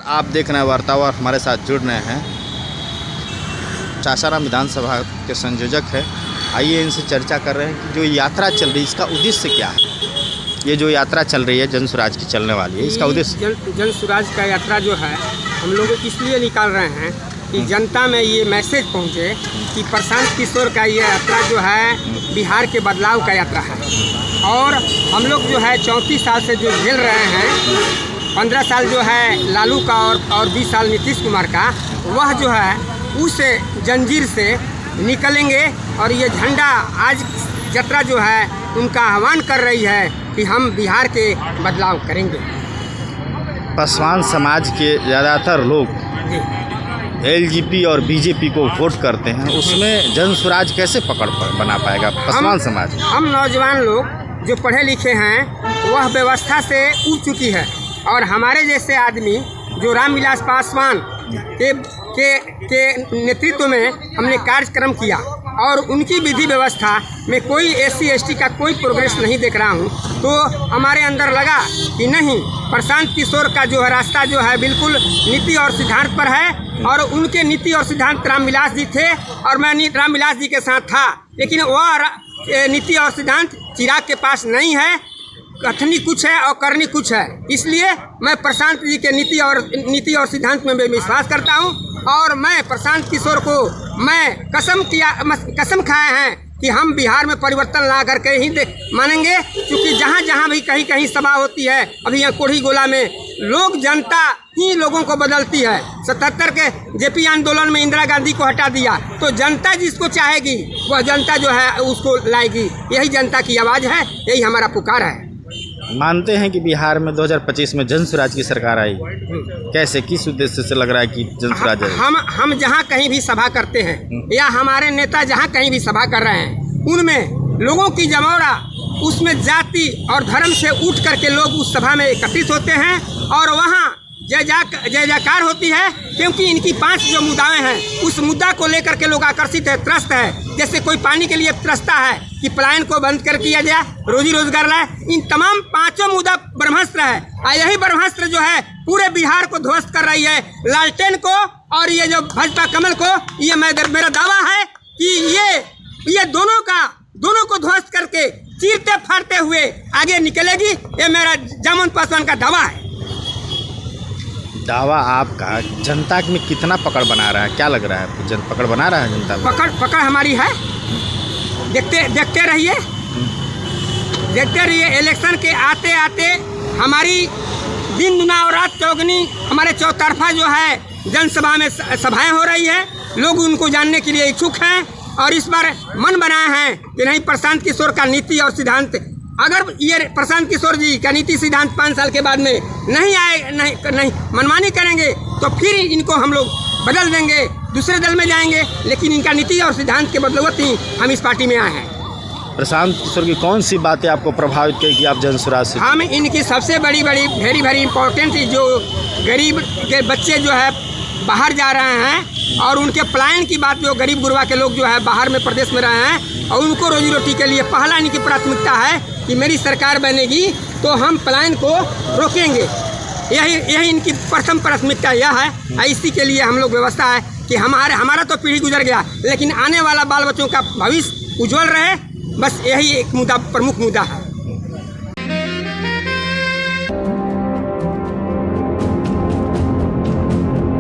आप देख रहे हैं वार्तावर, हमारे साथ जुड़ रहे हैं सासाराम विधानसभा के संयोजक है। आइए इनसे चर्चा कर रहे हैं कि जो यात्रा चल रही है इसका उद्देश्य क्या है। ये जो यात्रा चल रही है जन स्वराज की चलने वाली है, इसका उद्देश्य जन स्वराज का यात्रा जो है हम लोग इसलिए निकाल रहे हैं कि जनता में ये मैसेज पहुँचे कि प्रशांत किशोर का ये यात्रा जो है बिहार के बदलाव का यात्रा है। और हम लोग जो है 34 साल से जो झेल रहे हैं, 15 साल जो है लालू का और 20 साल नीतीश कुमार का, वह जो है उस जंजीर से निकलेंगे। और ये झंडा आज यात्रा जो है उनका आह्वान कर रही है कि हम बिहार के बदलाव करेंगे। पासवान समाज के ज़्यादातर लोग एलजेपी और बीजेपी को वोट करते हैं, उसमें जन स्वराज कैसे पकड़ बना पाएगा पासवान समाज? हम नौजवान लोग जो पढ़े लिखे हैं वह व्यवस्था से उठ चुकी है, और हमारे जैसे आदमी जो रामविलास पासवान के नेतृत्व में हमने कार्यक्रम किया और उनकी विधि व्यवस्था में कोई SC ST का कोई प्रोग्रेस नहीं देख रहा हूँ, तो हमारे अंदर लगा कि नहीं, प्रशांत किशोर का जो है रास्ता जो है बिल्कुल नीति और सिद्धांत पर है। और उनके नीति और सिद्धांत रामविलास जी थे और मैं रामविलास जी के साथ था, लेकिन वह नीति और सिद्धांत चिराग के पास नहीं है। कथनी कुछ है और करनी कुछ है। इसलिए मैं प्रशांत जी के नीति और सिद्धांत में विश्वास करता हूं, और मैं प्रशांत किशोर को मैं कसम खाए हैं कि हम बिहार में परिवर्तन ला करके ही मानेंगे। क्योंकि जहां जहां भी कहीं कहीं सभा होती है, अभी यहाँ कोढ़ी गोला में जनता ही लोगों को बदलती है। 77 के JP आंदोलन में इंदिरा गांधी को हटा दिया, तो जनता जिसको चाहेगी वह जनता जो है उसको लाएगी। यही जनता की आवाज़ है, यही हमारा पुकार है। मानते हैं कि बिहार में 2025 में जन स्वराज की सरकार आई, कैसे, किस उद्देश्य से लग रहा है कि जन स्वराज आई? हम जहाँ कहीं भी सभा करते हैं या हमारे नेता जहाँ कहीं भी सभा कर रहे हैं, उनमें लोगों की जमौरा, उसमें जाति और धर्म से उठ करके लोग उस सभा में एकत्रित होते हैं और वहाँ जय जयकार होती है। क्योंकि इनकी 5 जो मुद्दाएं हैं उस मुद्दा को लेकर के लोग आकर्षित है, त्रस्त है। जैसे कोई पानी के लिए त्रस्ता है कि पलायन को बंद कर किया जाए, रोजी रोजगार लाए। इन तमाम 5 मुद्दा ब्रह्मास्त्र है, और यही ब्रह्मास्त्र जो है पूरे बिहार को ध्वस्त कर रही है, लालटेन को और ये जो भाजपा कमल को। ये मेरा दावा है कि ये दोनों को ध्वस्त करके चीरते फाड़ते हुए आगे निकलेगी। ये मेरा जामुन पासवान का दावा है। दावा आपका जनता में कितना पकड़ बना रहा है, क्या लग रहा है? पकड़ बना रहा है जनता में? पकड़ हमारी है। देखते रहिए इलेक्शन के आते आते हमारी दिन दुना और रात चौगनी हमारे चौतरफा जो है जनसभा में सभाएं हो रही है। लोग उनको जानने के लिए इच्छुक हैं और इस बार मन बनाए हैं कि नहीं, प्रशांत किशोर का नीति और सिद्धांत, अगर ये प्रशांत किशोर जी का नीति सिद्धांत 5 साल के बाद में नहीं मनमानी करेंगे तो फिर इनको हम लोग बदल देंगे, दूसरे दल में जाएंगे। लेकिन इनका नीति और सिद्धांत के बदौलत ही हम इस पार्टी में आए हैं। प्रशांत किशोर की कौन सी बातें आपको प्रभावित की कि आप जन स्वराज से? हम इनकी सबसे बड़ी वेरी इंपॉर्टेंट जो गरीब के बच्चे जो है बाहर जा रहे हैं और उनके पलायन की बात, जो गरीब गुरबा के लोग जो है बाहर में प्रदेश में रहे हैं और उनको रोजी रोटी के लिए पहला इनकी प्राथमिकता है कि मेरी सरकार बनेगी तो हम पलायन को रोकेंगे। यही इनकी प्रथम प्राथमिकता यह है। इसी के लिए हम लोग व्यवस्था है कि हमारा तो पीढ़ी गुजर गया, लेकिन आने वाला बाल बच्चों का भविष्य उज्जवल रहे। बस यही एक मुद्दा, प्रमुख मुद्दा है।